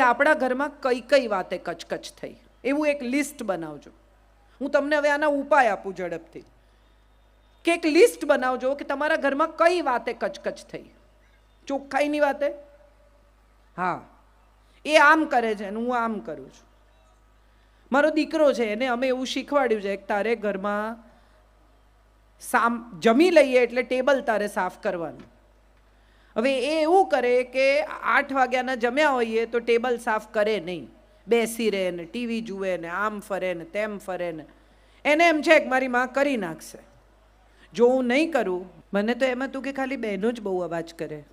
આપણા ઘરમાં કઈ કઈ વાતે કચકચ થઈ, એવું એક લિસ્ટ બનાવજો. હું તમને હવે આના ઉપાય આપું ઝડપથી, કે એક લિસ્ટ બનાવજો કે તમારા ઘરમાં કઈ વાતે કચકચ થઈ. ચોખ્ખાઈની વાતે, હા એ આમ કરે છે અને હું આમ કરું છું. મારો દીકરો છે, એને અમે એવું શીખવાડ્યું છે કે તારે ઘરમાં જમી લઈએ એટલે ટેબલ તારે સાફ કરવાનું. હવે એ એવું કરે કે 8 વાગ્યાના જમ્યા હોઈએ તો ટેબલ સાફ કરે નહીં, બેસી રહે ને ટીવી જુએ ને આમ ફરે ને તેમ ફરે ને. એને એમ છે કે મારી માં કરી નાખશે. જો હું નહીં કરું, મને તો એમ હતું કે ખાલી બહેનો જ બહુ અવાજ કરે.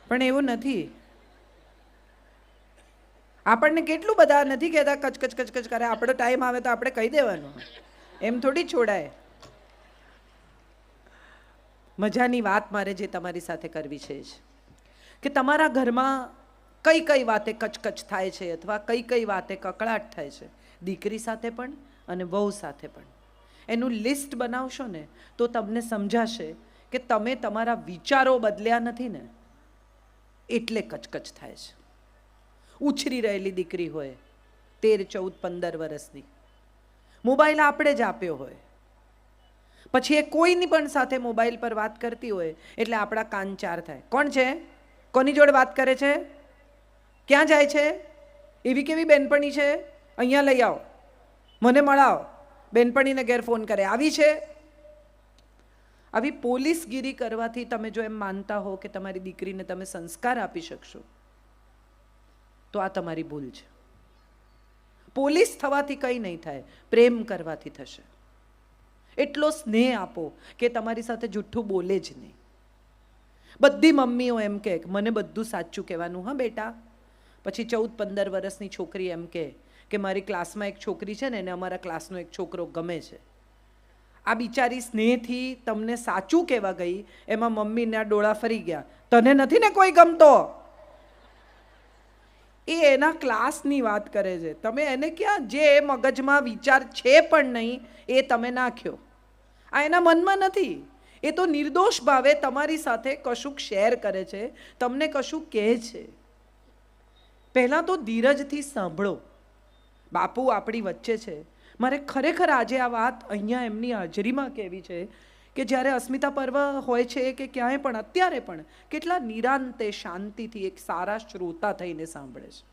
પણ એવું નથી. આપણને કેટલું બધા નથી કહેતા કચકચ કચકચ કરે, આપણો ટાઈમ આવે તો આપણે કહી દેવાનું, એમ થોડી છોડાય. મજાની વાત મારે જે તમારી સાથે કરવી છે કે તમારા ઘરમાં કઈ કઈ વાતે કચકચ થાય છે અથવા કઈ કઈ વાતે કકળાટ થાય છે, દીકરી સાથે પણ અને વહુ સાથે પણ. એનું લિસ્ટ બનાવશો ને તો તમને સમજાશે કે તમે તમારા વિચારો બદલ્યા નથી ને એટલે કચકચ થાય છે. ઉછરી રહેલી દીકરી હોય 13, 14, 15 વર્ષની, મોબાઈલ આપણે જ આપ્યો હોય, પછી એ કોઈની પણ સાથે મોબાઈલ પર વાત કરતી હોય એટલે આપણા કાન ચાર થાય. કોણ છે, કોની જોડે વાત કરે છે, ક્યાં જાય છે, એવી કેવી બેનપણી છે, અહીંયા લઈ આવો, મને મળાવો. બેનપણીને ઘેર ફોન કરે, આવી છે. આવી પોલીસગીરી કરવાથી તમે જો એમ માનતા હો કે તમારી દીકરીને તમે સંસ્કાર આપી શકશો તો આ તમારી ભૂલ છે. પોલીસ થવાથી કંઈ નહીં થાય, પ્રેમ કરવાથી થશે. એટલો સ્નેહ આપો કે તમારી સાથે જૂઠું બોલે જ નહીં. બધી મમ્મીઓ એમ કહે મને બધું સાચું કહેવાનું, હા બેટા. પછી 14-15 વર્ષની છોકરી એમ કહે કે મારી ક્લાસમાં એક છોકરી છે ને એને અમારા ક્લાસનો એક છોકરો ગમે છે. આ બિચારી સ્નેહથી તમને સાચું કહેવા ગઈ, એમાં મમ્મીના ડોળા ફરી ગયા, તને નથી ને કોઈ ગમતો. એ એના ક્લાસની વાત કરે છે, તમે એને ક્યાં, જે મગજમાં વિચાર છે પણ નહીં એ તમે નાખ્યો. આ એના મનમાં નથી. એ તો નિર્દોષ ભાવે તમારી સાથે કશુંક શેર કરે છે, તમને કશું કહે છે. પહેલાં તો ધીરજથી સાંભળો. બાપુ આપણી વચ્ચે છે. મારે ખરેખર આજે આ વાત અહીંયા એમની હાજરીમાં કહેવી છે કે જ્યારે અસ્મિતા પર્વ હોય છે કે ક્યાંય પણ, અત્યારે પણ કેટલા નિરાંતે શાંતિથી એક સારા શ્રોતા થઈને સાંભળે છે.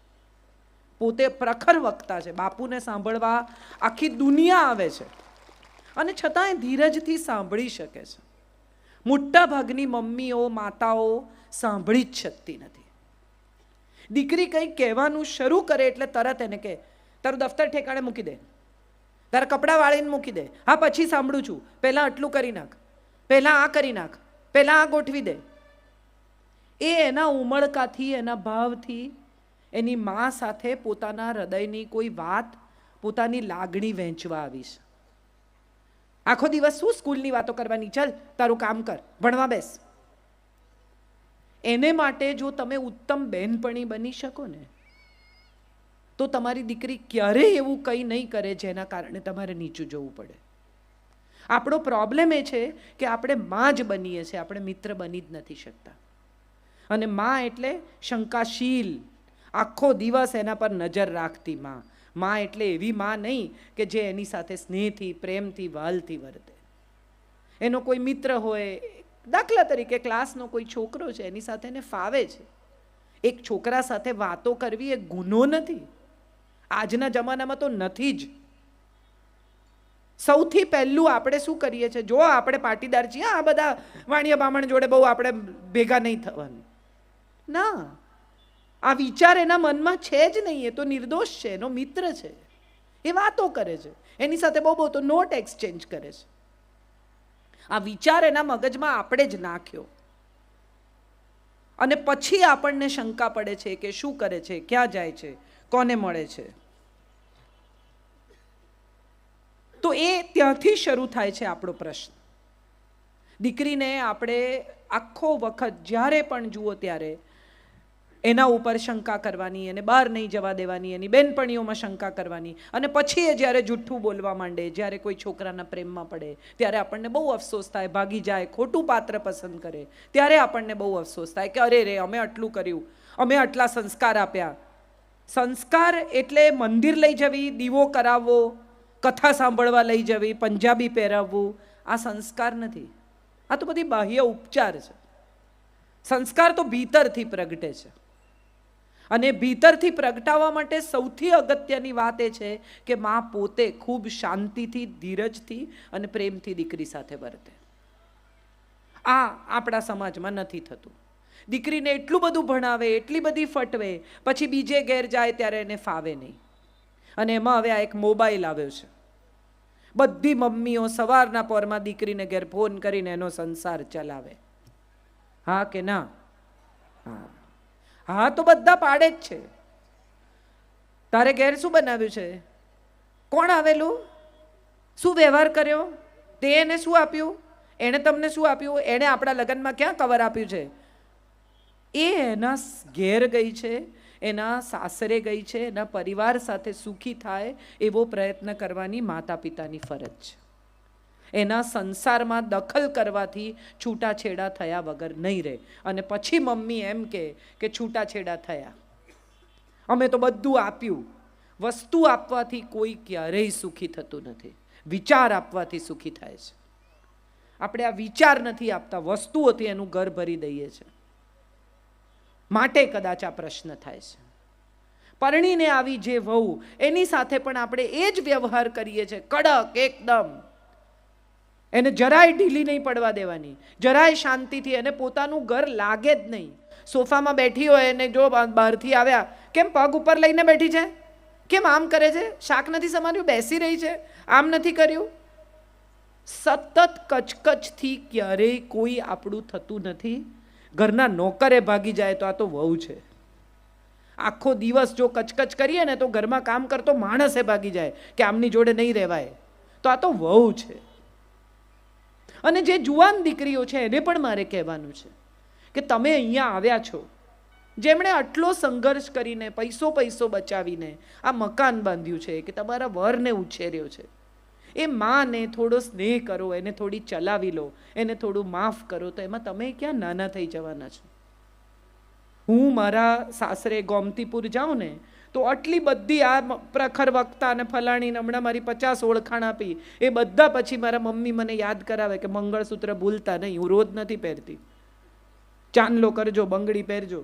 પોતે પ્રખર વક્તા છે, બાપુને સાંભળવા આખી દુનિયા આવે છે અને છતાંય ધીરજથી સાંભળી શકે છે. મોટા ભાગની મમ્મીઓ માતાઓ સાંભળી જ શકતી નથી. દીકરી કંઈક કહેવાનું શરૂ કરે એટલે તરત એને કહે તારું દફતર ઠેકાણે મૂકી દે, તારા કપડાં વાળીને મૂકી દે, હા પછી સાંભળું છું, પહેલાં આટલું કરી નાખ, પહેલાં આ કરી નાખ, પહેલાં આ ગોઠવી દે. એ એના ઉમળકાથી, એના ભાવથી એની મા સાથે પોતાના હૃદયની કોઈ વાત, પોતાની લાગણી વહેંચવા આવી છે. આખો દિવસ શું સ્કૂલની વાતો કરવાની, ચાલ તારું કામ કર, ભણવા બેસ. એને માટે જો તમે ઉત્તમ બહેનપણી બની શકો ને તો તમારી દીકરી ક્યારેય એવું કંઈ નહીં કરે જેના કારણે તમારે નીચું જવું પડે. આપણો પ્રોબ્લેમ એ છે કે આપણે માં જ બનીએ છીએ, આપણે મિત્ર બની જ નથી શકતા. અને માં એટલે શંકાશીલ, આખો દિવસ એના પર નજર રાખતી માં. માં એટલે એવી માં નહીં કે જે એની સાથે સ્નેહથી, પ્રેમથી, વહાલથી વર્તે. એનો કોઈ મિત્ર હોય, દાખલા તરીકે ક્લાસનો કોઈ છોકરો છે, એની સાથે એને ફાવે છે. એક છોકરા સાથે વાતો કરવી એ ગુનો નથી. આજના જમાનામાં તો નથી જ. સૌથી પહેલું આપણે શું કરીએ છીએ, જો આપણે પાટીદાર છીએ, આ બધા વાણિયા બામણ જોડે બહુ આપણે ભેગા નહીં થવાનું. ના, આ વિચાર એના મનમાં છે જ નહીં. એ તો નિર્દોષ છે, એનો મિત્ર છે, એ વાતો કરે છે, એની સાથે બહુ બહુ તો નોટ એક્સચેન્જ કરે છે. આ વિચાર એના મગજમાં આપણે જ નાખ્યો અને પછી આપણને શંકા પડે છે કે શું કરે છે, ક્યાં જાય છે, કોને મળે છે. તો એ ત્યાંથી શરૂ થાય છે આપણો પ્રશ્ન. દીકરીને આપણે આખો વખત જ્યારે પણ જુઓ ત્યારે એના ઉપર શંકા કરવાની, એને બહાર નહીં જવા દેવાની, એની બેનપણીઓમાં શંકા કરવાની, અને પછી એ જ્યારે જૂઠું બોલવા માંડે, જ્યારે કોઈ છોકરાના પ્રેમમાં પડે ત્યારે આપણને બહુ અફસોસ થાય, ભાગી જાય, ખોટું પાત્ર પસંદ કરે ત્યારે આપણને બહુ અફસોસ થાય કે અરે રે, અમે આટલું કર્યું, અમે આટલા સંસ્કાર આપ્યા. સંસ્કાર એટલે મંદિર લઈ જવી, દીવો કરાવવો, કથા સાંભળવા લઈ જવી, પંજાબી પહેરાવવું, આ સંસ્કાર નથી. આ તો બધી બાહ્ય ઉપચાર છે. સંસ્કાર તો ભીતરથી પ્રગટે છે, અને ભીતરથી પ્રગટાવવા માટે સૌથી અગત્યની વાત એ છે કે મા પોતે ખૂબ શાંતિથી, ધીરજથી અને પ્રેમથી દીકરી સાથે વર્તે. આ આપણા સમાજમાં નથી થતું. દીકરીને એટલું બધું ભણાવે, એટલી બધી ફટવે, પછી બીજે ઘેર જાય ત્યારે એને ફાવે નહીં. અને એમાં હવે આ એક મોબાઈલ આવ્યો છે. બધી મમ્મીઓ સવારના પોરમાં દીકરીને ઘેર ફોન કરીને એનો સંસાર ચલાવે. હા કે ના? હા, હા તો બધા પાડે જ છે. તારે ઘેર શું બનાવ્યું છે? કોણ આવેલું? શું વ્યવહાર કર્યો? તે એને શું આપ્યું? એણે તમને શું આપ્યું? એણે આપણા લગ્નમાં ક્યાં કવર આપ્યું છે? એ એના ઘેર ગઈ છે, એના સાસરે ગઈ છે, એના પરિવાર સાથે સુખી થાય એવો પ્રયત્ન કરવાની માતા પિતાની ફરજ છે. એના સંસારમાં દખલ કરવાથી છૂટાછેડા થયા વગર નહીં રહે. અને પછી મમ્મી એમ કે છૂટાછેડા થયા, અમે તો બધું આપ્યું. વસ્તુ આપવાથી કોઈ ક્યારેય સુખી થતું નથી, વિચાર આપવાથી સુખી થાય છે. આપણે આ વિચાર નથી આપતા, વસ્તુઓથી એનું ઘર ભરી દઈએ છીએ. માટે કદાચ આ પ્રશ્ન થાય છે. પરણીને આવી જે વહુ, એની સાથે પણ આપણે એ જ વ્યવહાર કરીએ છીએ, કડક એકદમ. એને જરાય ઢીલી નહીં પડવા દેવાની, જરાય શાંતિથી. એને પોતાનું ઘર લાગે જ નહીં. સોફામાં બેઠી હોય એને જો બહારથી આવ્યા, કેમ પગ ઉપર લઈને બેઠી છે, કેમ આમ કરે છે, શાક નથી સમાર્યું, બેસી રહી છે, આમ નથી કર્યું. સતત કચકચથી ક્યારેય કોઈ આપણું થતું નથી. ઘરના નોકરે ભાગી જાય તો આ તો વહુ છે. આખો દિવસ જો કચકચ કરીએ ને તો ઘરમાં કામ કરતો માણસે ભાગી જાય કે આમની જોડે નહીં રહેવાય, તો આ તો વહુ છે. અને જે જુવાન દીકરીઓ છે એને પણ મારે કહેવાનું છે કે તમે અહીંયા આવ્યા છો, જેમણે આટલો સંઘર્ષ કરીને પૈસો બચાવીને આ મકાન બાંધ્યું છે, કે તમારા વરને ઉછેર્યો છે, એ માને થોડો સ્નેહ કરો, એને થોડી ચલાવી લો, એને થોડું માફ કરો, તો એમાં તમે ક્યાં નાના થઈ જવાના છો? હું મારા સાસરે ગોમતીપુર જાઉં ને તો આટલી બધી આ પ્રખર વક્તા અને ફલાણી, હમણાં મારી 50 ઓળખાણ આપી, એ બધા પછી મારા મમ્મી મને યાદ કરાવે કે મંગળસૂત્ર ભૂલતા નહીં. હું રોજ નથી પહેરતી, ચાંદલો કરજો, બંગડી પહેરજો.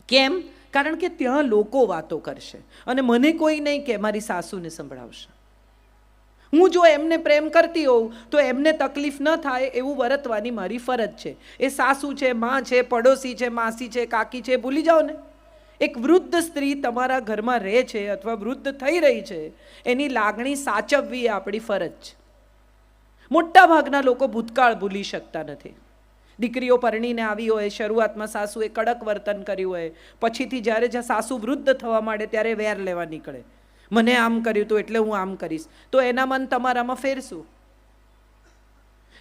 કેમ? કારણ કે ત્યાં લોકો વાતો કરશે અને મને કોઈ નહીં કે મારી સાસુને સંભળાવશે. હું જો એમને પ્રેમ કરતી હોઉં તો એમને તકલીફ ન થાય એવું વર્તવાની મારી ફરજ છે. એ સાસુ છે, માં છે, પડોશી છે, માસી છે, કાકી છે, ભૂલી જાઓ ને. એક વૃદ્ધ સ્ત્રી તમારા ઘરમાં રહે છે અથવા વૃદ્ધ થઈ રહી છે, એની લાગણી સાચવવી એ આપણી ફરજ છે. મોટા ભાગના લોકો ભૂતકાળ ભૂલી શકતા નથી. દીકરીઓ પરણીને આવી હોય, શરૂઆતમાં સાસુએ કડક વર્તન કર્યું હોય, પછીથી જ્યારે સાસુ વૃદ્ધ થવા માંડે ત્યારે વેર લેવા નીકળે, મને આમ કર્યું હતું એટલે હું આમ કરીશ. તો એના મન તમારામાં ફેરશું.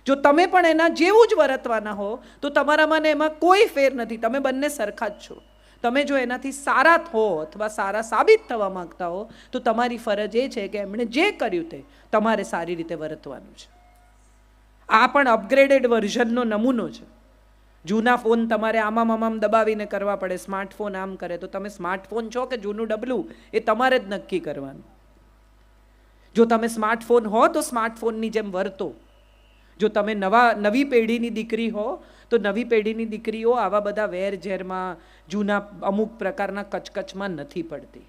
જો તમે પણ એના જેવું જ વર્તવાના હો તો તમારામાં ને એમાં કોઈ ફેર નથી. તમે બંને સરખા જ છો. તમે જો એનાથી સારા થો અથવા સારા સાબિત થવા માંગતા હો તો તમારી ફરજ એ છે કે એમણે જે કર્યું તે તમારે સારી રીતે વર્તવાનું છે. આ પણ અપગ્રેડેડ વર્ઝનનો નમૂનો છે. જૂના ફોન તમારે આમામ દબાવીને કરવા પડે, સ્માર્ટફોન આમ કરે. તો તમે સ્માર્ટફોન છો કે જૂનું ડબલું એ તમારે જ નક્કી કરવાનું. જો તમે સ્માર્ટફોન હો તો સ્માર્ટફોનની જેમ વર્તો. જો તમે નવી પેઢીની દીકરી હો તો નવી પેઢીની દીકરીઓ આવા બધા વેરઝેરમાં, જૂના અમુક પ્રકારના કચકચમાં નથી પડતી.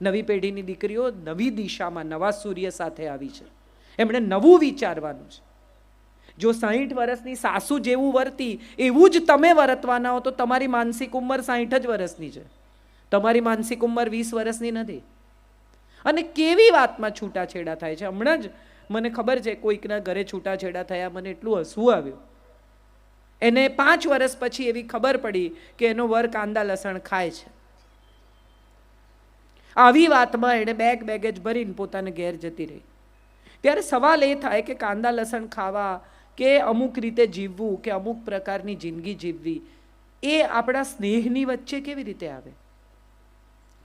નવી પેઢીની દીકરીઓ નવી દિશામાં, નવા સૂર્ય સાથે આવી છે. એમણે નવું વિચારવાનું છે. જો 60 વર્ષની સાસુ જેવું વર્તી એવું જ તમે વર્તવાના હો તો તમારી માનસિક ઉંમર 60 જ વર્ષની છે, તમારી માનસિક ઉંમર 20 વર્ષની નથી. અને કેવી વાતમાં છૂટાછેડા થાય છે. હમણાં જ મને ખબર છે કોઈકના ઘરે છૂટાછેડા થયા, મને એટલું હસવું આવ્યું. એને 5 વર્ષ પછી એવી ખબર પડી કે એનો વર કાંદા લસણ ખાય છે. આવી વાતમાં એણે બેગેજ ભરીને પોતાને ઘેર જતી રહી. ત્યારે સવાલ એ થાય કે કાંદા લસણ ખાવા કે અમુક રીતે જીવવું કે અમુક પ્રકારની જિંદગી જીવવી એ આપણા સ્નેહની વચ્ચે કેવી રીતે આવે?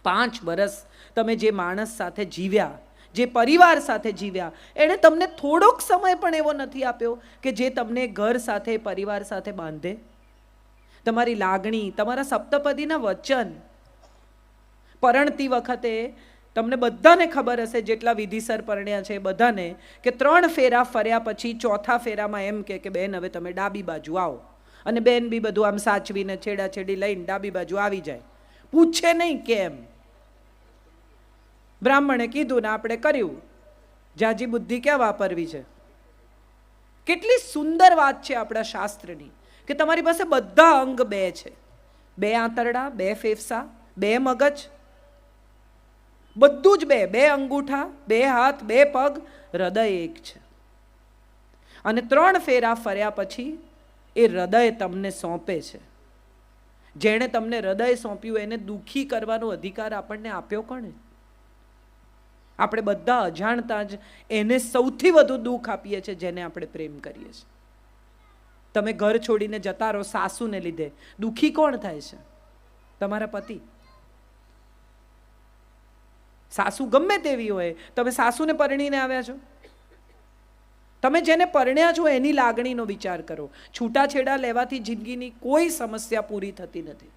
5 વર્ષ તમે જે માણસ સાથે જીવ્યા, જે પરિવાર સાથે જીવ્યા, એણે તમને થોડોક સમય પણ એવો નથી આપ્યો કે જે તમને ઘર સાથે, પરિવાર સાથે બાંધે? તમારી લાગણી, તમારા સપ્તપદીના વચન. પરણતી વખતે તમને બધાને ખબર હશે, જેટલા વિધિસર પરણ્યા છે બધાને, કે 3 ફેરા ફર્યા પછી ચોથા ફેરામાં એમ કે બેન હવે તમે ડાબી બાજુ આવો, અને બેન બી બધું આમ સાચવીને છેડાછેડી લઈને ડાબી બાજુ આવી જાય. પૂછે નહીં કેમ. બ્રાહ્મણે કીધું ને આપણે કર્યું. જાજી બુદ્ધિ ક્યાં વાપરવી છે? કેટલી સુંદર વાત છે આપણા શાસ્ત્રની, કે તમારી પાસે બધા અંગ 2 છે. 2 આંતરડા, 2 ફેફસા, 2 મગજ, બધું જ 2. 2 અંગૂઠા, 2 હાથ, 2 પગ, હૃદય 1 છે. અને 3 ફેરા ફર્યા પછી એ હૃદય તમને સોંપે છે. જેણે તમને હૃદય સોંપ્યું એને દુઃખી કરવાનો અધિકાર આપણને આપ્યો કોણે? આપણે બધા અજાણતા જ એને સૌથી વધુ દુઃખ આપીએ છીએ જેને આપણે પ્રેમ કરીએ છીએ. તમે ઘર છોડીને જતા રહો સાસુને લીધે, દુઃખી કોણ થાય છે? તમારા પતિ. સાસુ ગમે તેવી હોય, તમે સાસુને પરણીને આવ્યા છો, તમે જેને પરણ્યા છો એની લાગણીનો વિચાર કરો. છૂટાછેડા લેવાથી જિંદગીની કોઈ સમસ્યા પૂરી થતી નથી.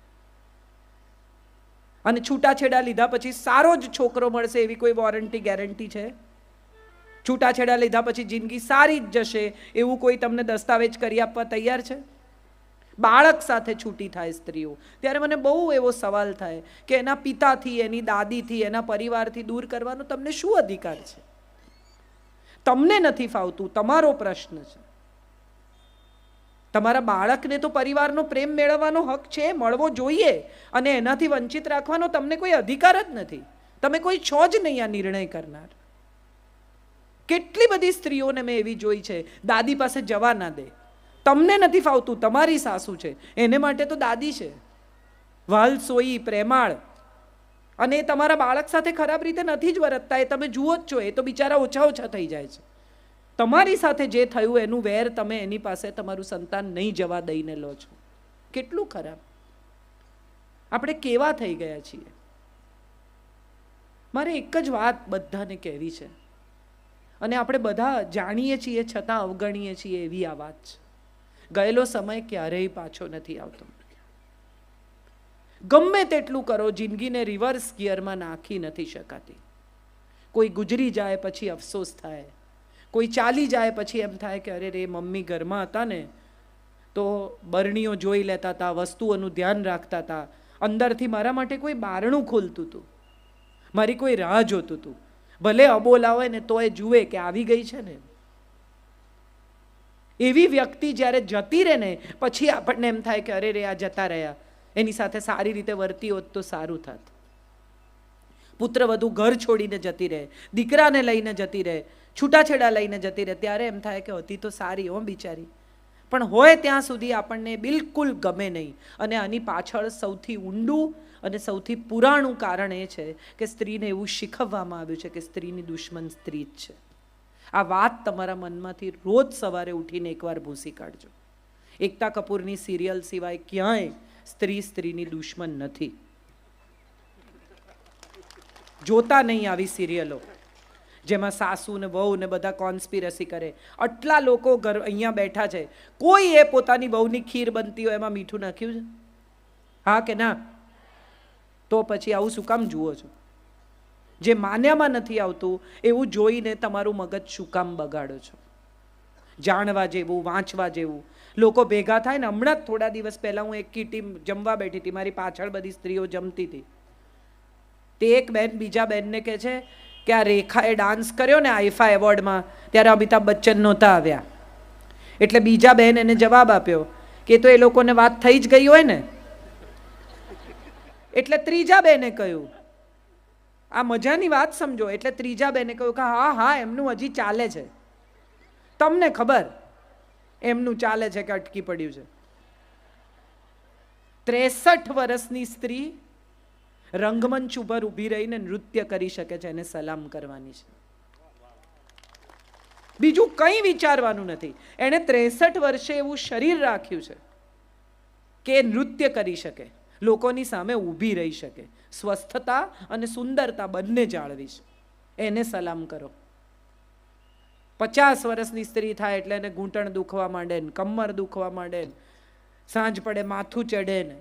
અને છૂટાછેડા લીધા પછી સારો જ છોકરો મળશે એવી કોઈ વોરંટી, ગેરંટી છે? છૂટાછેડા લીધા પછી જિંદગી સારી જ જશે એવું કોઈ તમને દસ્તાવેજ કરી આપવા તૈયાર છે? બાળક સાથે છૂટી થાય સ્ત્રીઓ, ત્યારે મને બહુ એવો સવાલ થાય કે એના પિતાથી, એની દાદીથી, એના પરિવારથી દૂર કરવાનો તમને શું અધિકાર છે? તમને નથી ફાવતું, તમારો પ્રશ્ન છે. તમારા બાળકને તો પરિવારનો પ્રેમ મેળવવાનો હક છે, મળવો જોઈએ, અને એનાથી વંચિત રાખવાનો તમને કોઈ અધિકાર જ નથી. તમે કોઈ છો જ નહીં આ નિર્ણય કરનાર. કેટલી બધી સ્ત્રીઓને મેં એવી જોઈ છે, દાદી પાસે જવા ના દે. તમને નથી ફાવતું, તમારી સાસુ છે, એને માટે તો દાદી છે, વાલસોઈ, પ્રેમાળ, અને એ તમારા બાળક સાથે ખરાબ રીતે નથી જ વર્તતા, એ તમે જુઓ જ છો. એ તો બિચારા ઓછા થઈ જાય છે. તમારી સાથે જે થયું એનું વેર તમે એની પાસે તમારું સંતાન નહીં જવા દઈને લો છો. કેટલું ખરાબ. આપણે કેવા થઈ ગયા છીએ. મારે એક જ વાત બધાને કહેવી છે, અને આપણે બધા જાણીએ છીએ છતાં અવગણીએ છીએ એવી આ વાત છે. ગયેલો સમય ક્યારેય પાછો નથી આવતો. ગમે તેટલું કરો, જિંદગીને રિવર્સ ગિયરમાં નાખી નથી શકાતી. કોઈ ગુજરી જાય પછી અફસોસ થાય, કોઈ ચાલી જાય પછી એમ થાય કે અરે રે, મમ્મી ઘરમાં હતા ને તો બરણીઓ જોઈ લેતા હતા, વસ્તુઓનું ધ્યાન રાખતા હતા, અંદરથી મારા માટે કોઈ બારણું ખોલતું હતું, મારી કોઈ રાહ જોતું હતું. ભલે અબોલા હોય ને તો એ જુએ કે આવી ગઈ છે ને. એવી વ્યક્તિ જ્યારે જતી રહે ને પછી આપણને એમ થાય કે અરે રે, આ જતા રહ્યા, એની સાથે સારી રીતે વર્તી હોત તો સારું થાત. પુત્રવધુ ઘર છોડીને જતી રહે, દીકરાને લઈને જતી રહે, છૂટાછેડા લઈને જતી રહે, ત્યારે એમ થાય કે હતી તો સારી હો બિચારી. પણ હોય ત્યાં સુધી આપણને બિલકુલ ગમે નહીં. અને આની પાછળ સૌથી ઊંડું અને સૌથી પુરાણું કારણ એ છે કે સ્ત્રીને એવું શીખવવામાં આવ્યું છે કે સ્ત્રીની દુશ્મન સ્ત્રી જ છે. આ વાત તમારા મનમાંથી રોજ સવારે ઉઠીને એકવાર ભૂંસી કાઢજો. એકતા કપૂરની સિરિયલ સિવાય ક્યાંય સ્ત્રીની દુશ્મન નથી. જોતા નહીં આવી સિરિયલો જેમાં સાસુ ને વહુ ને બધા કોન્સ્પિરસી કરે. આટલા લોકો ઘર અહીંયા બેઠા છે, કોઈ એ પોતાની વહુની ખીર બનતી હોય એમાં મીઠું નાખ્યું છે? હા કે ના? તો પછી આવું શું કામ જુઓ છો? જે માન્યામાં નથી આવતું એવું જોઈને તમારું મગજ શું કામ બગાડો છો? જાણવા જેવું, વાંચવા જેવું. લોકો ભેગા થાય ને, હમણાં જ થોડા દિવસ પહેલા હું એક ટીમ જમવા બેઠી હતી, મારી પાછળ બધી સ્ત્રીઓ જમતી હતી. તે એક બેન બીજા બેનને કહે છે કે આ રેખાએ ડાન્સ કર્યો ને આઈફા એવોર્ડમાં, ત્યારે અમિતાભ બચ્ચન નહોતા આવ્યા. એટલે બીજા બેન એને જવાબ આપ્યો કે તો એ લોકોને વાત થઈ જ ગઈ હોય ને. એટલે ત્રીજા બેને કહ્યું, આ મજાની વાત સમજો, એટલે ત્રીજા બેને કહ્યું કે હા હા, એમનું હજી ચાલે છે, તમને ખબર એમનું ચાલે છે કે અટકી પડ્યું છે. 63 વર્ષની સ્ત્રી રંગમંચ ઉપર ઊભી રહીને નૃત્ય કરી શકે છે, એને સલામ કરવાની છે. બીજું કંઈ વિચારવાનું નથી. એણે 63 વર્ષે એવું શરીર રાખ્યું છે કે નૃત્ય કરી શકે, લોકોની સામે ઊભી રહી શકે, સ્વસ્થતા અને સુંદરતા બંને જાળવી છે, એને સલામ કરો. 50 વર્ષની સ્ત્રી થાય એટલે એને ઘૂંટણ દુખવા માંડે ને, કમર દુખવા માંડે ને, સાંજ પડે માથું ચડે ને.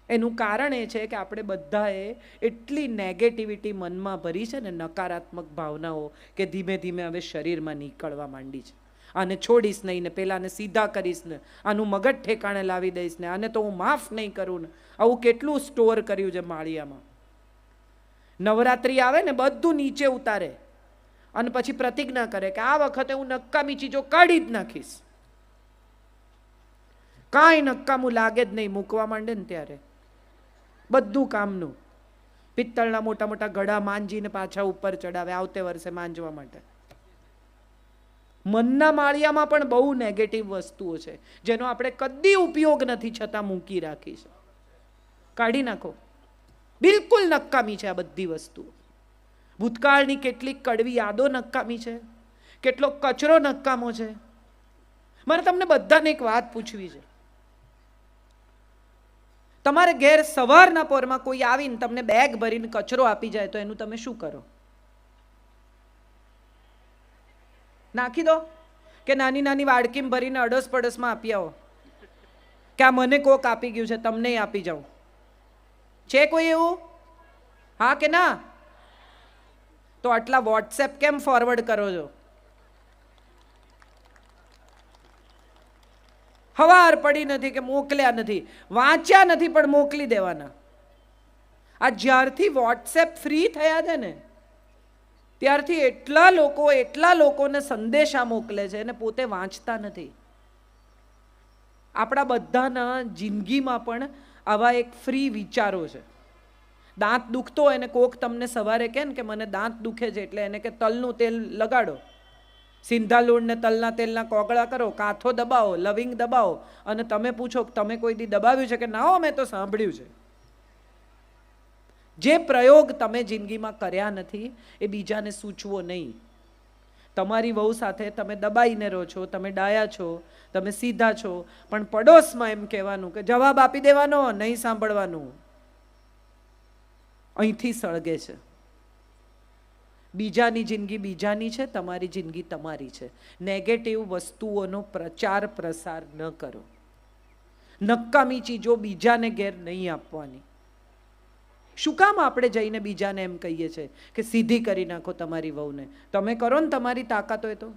એનું કારણ એ છે કે આપણે બધાએ એટલી નેગેટિવિટી મનમાં ભરી છે ને, નકારાત્મક ભાવનાઓ, કે ધીમે ધીમે હવે શરીરમાં નીકળવા માંડી છે. આને છોડીશ નહીં ને, પેલાને સીધા કરીશ ને, આનું મગજ ઠેકાણે લાવી દઈશ ને, આને તો હું માફ નહીં કરું ને. આવું કેટલું સ્ટોર કર્યું છે માળિયામાં. નવરાત્રિ આવે ને બધું નીચે ઉતારે અને પછી પ્રતિજ્ઞા કરે કે આ વખતે હું નકામી ચીજો કાઢી જ નાખીશ. કાંઈ નકામું લાગે જ નહીં. મૂકવા માંડે ને ત્યારે બધું કામનું. પિત્તળના મોટા મોટા ગળા માંજીને પાછા ઉપર ચડાવે આવતે વર્ષે માંજવા માટે. મનના માળિયામાં પણ બહુ નેગેટિવ વસ્તુઓ છે જેનો આપણે કદી ઉપયોગ નથી છતાં મૂકી રાખી છે. કાઢી નાખો. બિલકુલ નકામી છે આ બધી વસ્તુઓ. ભૂતકાળની કેટલીક કડવી યાદો નકામી છે, કેટલો કચરો નકામો છે. મારે તમને બધાને એક વાત પૂછવી છે. તમારે ઘેર સવારના પોરમાં કોઈ આવીને તમને બેગ ભરીને કચરો આપી જાય તો એનું તમે શું કરો? નાખી દો કે નાની નાની વાડકીમાં ભરીને અડસ પડસમાં આપી આવો કે આ મને કોક આપી ગયું છે, તમને આપી જાઉં? છે કોઈ એવું? હા કે ના? તો આટલા વોટ્સએપ કેમ ફોરવર્ડ કરો છો? હવાર પડી નથી કે મોકલ્યા નથી, વાંચ્યા નથી પણ મોકલી દેવાના. આ જ્યારથી વોટ્સએપ ફ્રી થયા છે ને ત્યારથી એટલા લોકોને સંદેશા મોકલે છે અને પોતે વાંચતા નથી. આપણા બધાના જિંદગીમાં પણ આવા એક ફ્રી વિચારો છે. દાંત દુખતો હોય ને કોક તમને સવારે કહે ને કે મને દાંત દુખે છે, એટલે એને કે તલનું તેલ લગાડો, સિંધા લૂણ ને તલના તેલના કોગળા કરો, કાથો દબાવો, લવિંગ દબાવો, અને તમે પૂછો કે તમે કોઈ દી દબાવ્યું છે કે ના? હો, મેં તો સાંભળ્યું છે. જે પ્રયોગ તમે જિંદગીમાં કર્યા નથી એ બીજાને સૂચવો નહીં. તમારી વહુ સાથે તમે દબાઈને રહો છો, તમે ડાયા છો, તમે સીધા છો, પણ પડોશમાં એમ કહેવાનું કે જવાબ આપી દેવાનો, નહીં સાંભળવાનું. અહીંથી સળગે છે. બીજાની જિંદગી બીજાની છે, તમારી જિંદગી તમારી છે. નેગેટિવ વસ્તુઓનો પ્રચાર પ્રસાર ન કરો. નકામી ચીજો બીજાને ઘેર નહીં આપવાની. શું કામ આપણે જઈને બીજાને એમ કહીએ છીએ કે સીધી કરી નાખો તમારી વહુને? તમે કરો ને તમારી તાકાત હોય તો.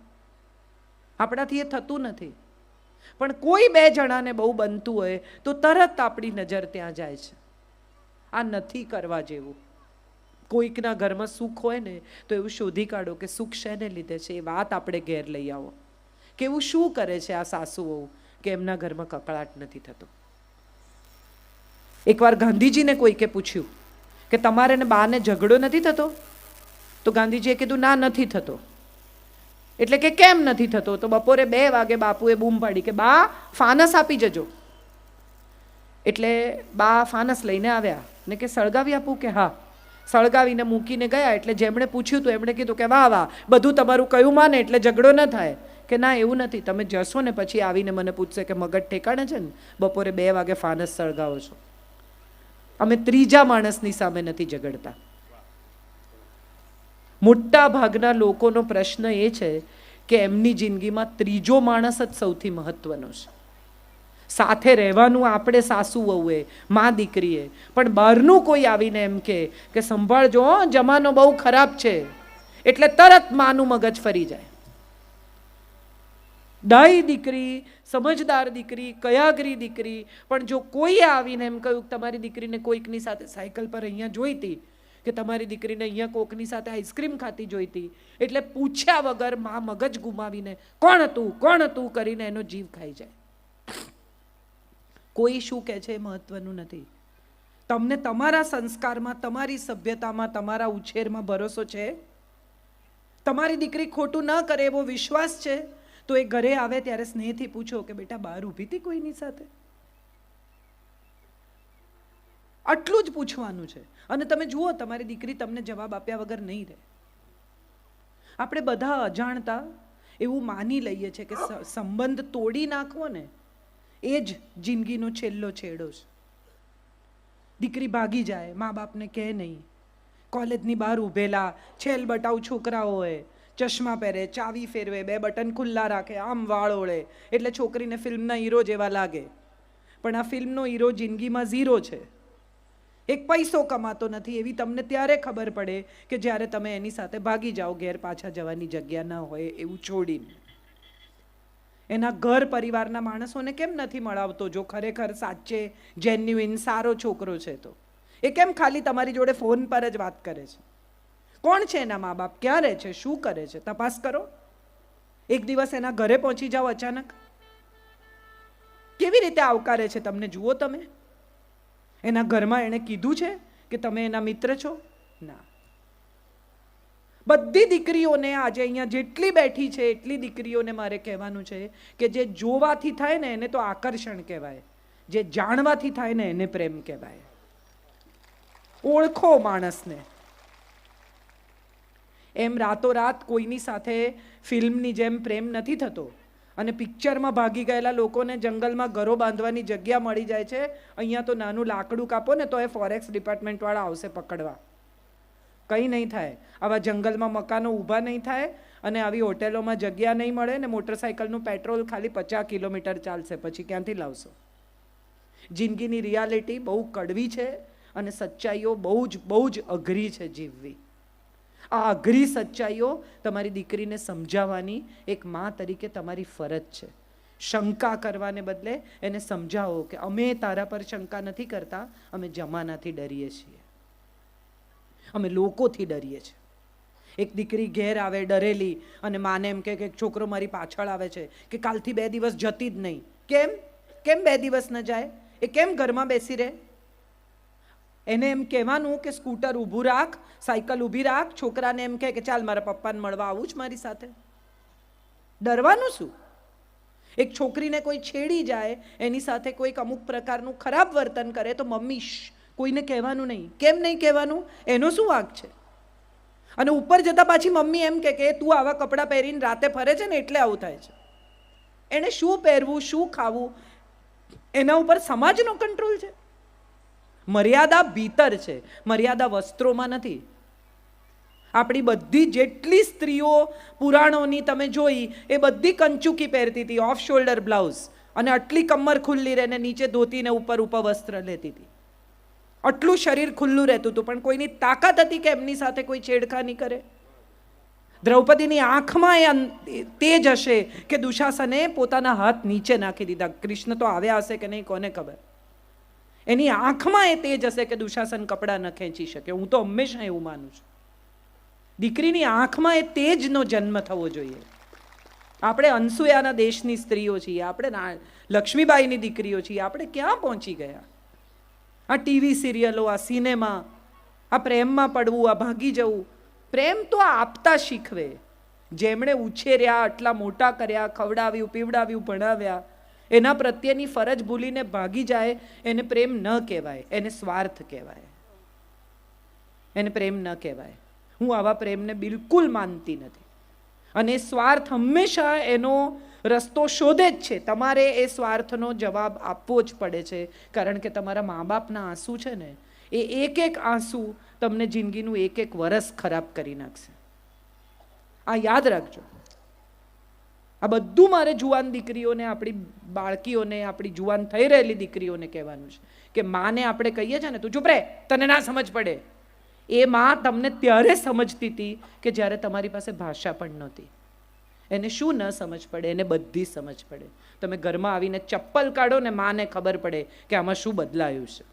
આપણાથી એ થતું નથી. પણ કોઈ બે જણાને બહુ બનતું હોય તો તરત આપણી નજર ત્યાં જાય છે. આ નથી કરવા જેવું. કોઈકના ઘરમાં સુખ હોય ને તો એવું શોધી કાઢો કે સુખ શેને લીધે છે, એ વાત આપણે ઘેર લઈ આવો. કે એવું શું કરે છે આ સાસુ વહુ કે એમના ઘરમાં કકળાટ નથી થતો? એકવાર ગાંધીજીને કોઈકે પૂછ્યું કે તમારે ને બાને ઝઘડો નથી થતો? તો ગાંધીજીએ કીધું ના, નથી થતો. એટલે કે કેમ નથી થતો? તો બપોરે 2 વાગે બાપુએ બૂમ પાડી કે બા ફાનસ આપી જજો. એટલે બા ફાનસ લઈને આવ્યા ને કે સળગાવી આપું? કે હા. સળગાવીને મૂકીને ગયા. એટલે જેમણે પૂછ્યું હતું એમણે કીધું કે વાહ વાહ, બધું તમારું કયું માને એટલે ઝઘડો ન થાય. કે ના, એવું નથી. તમે જશો ને પછી આવીને મને પૂછશે કે મગજ ઠેકાણે છે ને, બપોરે 2 વાગે ફાનસ સળગાવો છો. અમે ત્રીજા માણસની સામે નથી ઝઘડતા. મોટા ભાગના લોકોનો પ્રશ્ન એ છે કે એમની જિંદગીમાં ત્રીજો માણસ જ સૌથી મહત્વનો છે. સાથે રહેવાનું આપણે સાસુ વહુએ, માં દીકરીએ, પણ બહારનું કોઈ આવીને એમ કે સંભાળજો, જમાનો બહુ ખરાબ છે, એટલે તરત માનું મગજ ફરી જાય. ડાઈ દીકરી, સમજદાર દીકરી, કયાગરી દીકરી, પણ જો કોઈએ આવીને એમ કહ્યું તમારી દીકરીને કોઈકની સાથે સાયકલ પર અહીંયા જોઈતી, કે તમારી દીકરીને અહીંયા કોકની સાથે આઈસ્ક્રીમ ખાતી જોઈતી, એટલે પૂછ્યા વગર માં મગજ ગુમાવીને કોણ હતું કરીને એનો જીવ ખાઈ જાય. કોઈ શું કહે છે એ મહત્વનું નથી. તમને તમારા સંસ્કારમાં, તમારી સભ્યતામાં, તમારા ઉછેરમાં ભરોસો છે? તમારી દીકરી ખોટું ન કરે એવો વિશ્વાસ છે? તો એ ઘરે આવે ત્યારે સ્નેહથી પૂછો કે બેટા બહાર ઊભી હતી કોઈની સાથે? આટલું જ પૂછવાનું છે. અને તમે જુઓ તમારી દીકરી તમને જવાબ આપ્યા વગર નહીં રહે. આપણે બધા અજાણતા એવું માની લઈએ છીએ કે સંબંધ તોડી નાખવો ને એ જ જિંદગીનો છેલ્લો છેડો છે. દીકરી ભાગી જાય, મા બાપને કહે નહીં, કોલેજની બહાર ઊભેલા છેલ બટાઉ છોકરાઓ હોય, ચશ્મા પહેરે, ચાવી ફેરવે, 2 બટન ખુલ્લા રાખે, આમ વાળ ઓળે, એટલે છોકરીને ફિલ્મના હીરો જેવા લાગે. પણ આ ફિલ્મનો હીરો જિંદગીમાં ઝીરો છે, એક પૈસો કમાતો નથી. એવી તમને ત્યારે ખબર પડે કે જ્યારે તમે એની સાથે ભાગી જાઓ, ઘેર પાછા જવાની જગ્યા ન હોય એવું છોડીને. એના ઘર પરિવારના માણસોને કેમ નથી મળાવતો? જો ખરેખર સાચે જેન્યુઇન સારો છોકરો છે તો એ કેમ ખાલી તમારી જોડે ફોન પર જ વાત કરે છે? કોણ છે એના મા બાપ? ક્યાં રહે છે? શું કરે છે? તપાસ કરો. એક દિવસ એના ઘરે પહોંચી જાઓ અચાનક, કેવી રીતે આવકારે છે તમને જુઓ તમે. એના ઘરમાં એણે કીધું છે કે તમે એના મિત્ર છો? ના. બધી દીકરીઓને આજે અહીંયા જેટલી બેઠી છે એટલી દીકરીઓને મારે કહેવાનું છે કે જે જોવાથી થાય ને એને તો આકર્ષણ કહેવાય, જે જાણવાથી થાય ને એને પ્રેમ કહેવાય. ઓળખો માણસને. એમ રાતોરાત કોઈની સાથે ફિલ્મની જેમ પ્રેમ નથી થતો. અને પિક્ચરમાં ભાગી ગયેલા લોકોને જંગલમાં ઘરો બાંધવાની જગ્યા મળી જાય છે. અહીંયા તો નાનું લાકડું કાપો ને તો એ ફોરેસ્ટ ડિપાર્ટમેન્ટવાળા આવશે પકડવા. કંઈ નહીં થાય. આવા જંગલમાં મકાનો ઊભા નહીં થાય અને આવી હોટેલોમાં જગ્યા નહીં મળે ને મોટરસાઇકલનું પેટ્રોલ ખાલી 50 કિલોમીટર ચાલશે. પછી ક્યાંથી લાવશો? જિંદગીની રિયાલિટી બહુ કડવી છે અને સચ્ચાઈઓ બહુ જ અઘરી છે જીવવી. આ અઘરી સચ્ચાઈઓ તમારી દીકરીને સમજાવવાની એક મા તરીકે તમારી ફરજ છે. શંકા કરવાને બદલે એને સમજાવો કે અમે તારા પર શંકા નથી કરતા, અમે જમાનાથી ડરીએ છીએ, અમે લોકોથી ડરીએ છીએ. એક દીકરી ઘેર આવે ડરેલી અને માને એમ કે છોકરો મારી પાછળ આવે છે કે કાલથી 2 દિવસ જતી જ નહીં. કેમ 2 દિવસ ન જાય? એ કેમ ઘરમાં બેસી રહે? એને એમ કહેવાનું કે સ્કૂટર ઊભું રાખ, સાયકલ ઊભી રાખ. છોકરાને એમ કે ચાલ મારા પપ્પાને મળવા આવું જ મારી સાથે. ડરવાનું શું? એક છોકરીને કોઈ છેડી જાય, એની સાથે કોઈક અમુક પ્રકારનું ખરાબ વર્તન કરે તો મમ્મી કોઈને કહેવાનું નહીં. કેમ નહીં કહેવાનું? એનો શું વાંક છે? અને ઉપર જતા પાછી મમ્મી એમ કે તું આવા કપડાં પહેરીને રાતે ફરે છે ને એટલે આવું થાય છે. એને શું પહેરવું, શું ખાવું, એના ઉપર સમાજનો કંટ્રોલ છે. મર્યાદા ભીતર છે, મર્યાદા વસ્ત્રોમાં નથી. આપણી બધી જેટલી સ્ત્રીઓ પુરાણોની તમે જોઈ એ બધી કંચુકી પહેરતી હતી, ઓફ શોલ્ડર બ્લાઉઝ, અને આટલી કમર ખુલ્લી રહે ને નીચે ધોતીને ઉપર વસ્ત્ર લેતી હતી. આટલું શરીર ખુલ્લું રહેતું હતું, પણ કોઈની તાકાત હતી કે એમની સાથે કોઈ છેડખાની કરે? દ્રૌપદીની આંખમાં એ તેજ હશે કે દુશાસને પોતાના હાથ નીચે નાખી દીધા. કૃષ્ણ તો આવ્યા હશે કે નહીં કોને ખબર. એની આંખમાં એ તેજ હશે કે દુશાસન કપડાં ન ખેંચી શકે. હું તો હંમેશા એવું માનું છું. દીકરીની આંખમાં એ તેજનો જન્મ થવો જોઈએ. આપણે અનસુયાના દેશની સ્ત્રીઓ છીએ, આપણે લક્ષ્મીબાઈની દીકરીઓ છીએ. આપણે ક્યાં પહોંચી ગયા? આ ટીવી સિરિયલો, આ સિનેમા, આ પ્રેમમાં પડવું, આ ભાગી જવું. પ્રેમ તો આપતા શીખવે. જેમણે ઉછેર્યા, આટલા મોટા કર્યા, ખવડાવ્યું, પીવડાવ્યું, ભણાવ્યા, એના પ્રત્યેની ફરજ ભૂલીને ભાગી જાય એને પ્રેમ ન કહેવાય, એને સ્વાર્થ કહેવાય, એને પ્રેમ ન કહેવાય. હું આવા પ્રેમને બિલકુલ માનતી નથી. અને સ્વાર્થ હંમેશા એનો રસ્તો શોધે જ છે. તમારે એ સ્વાર્થનો જવાબ આપવો જ પડે છે, કારણ કે તમારા મા બાપના આંસુ છે ને, એ એક આંસુ તમને જિંદગીનું એક વરસ ખરાબ કરી નાખશે. આ યાદ રાખજો. આ બધું મારે જુવાન દીકરીઓને, આપણી બાળકીઓને, આપણી જુવાન થઈ રહેલી દીકરીઓને કહેવાનું છે કે માને આપણે કહીએ છીએ ને તું ચૂપ રહે, તને ના સમજ પડે. એ માં તમને ત્યારે સમજતી હતી કે જ્યારે તમારી પાસે ભાષા પણ નહોતી. એને શું ન સમજ પડે? એને બધી સમજ પડે. તમે ઘરમાં આવીને ચપ્પલ કાઢો ને માને ખબર પડે કે આમાં શું બદલાયું છે.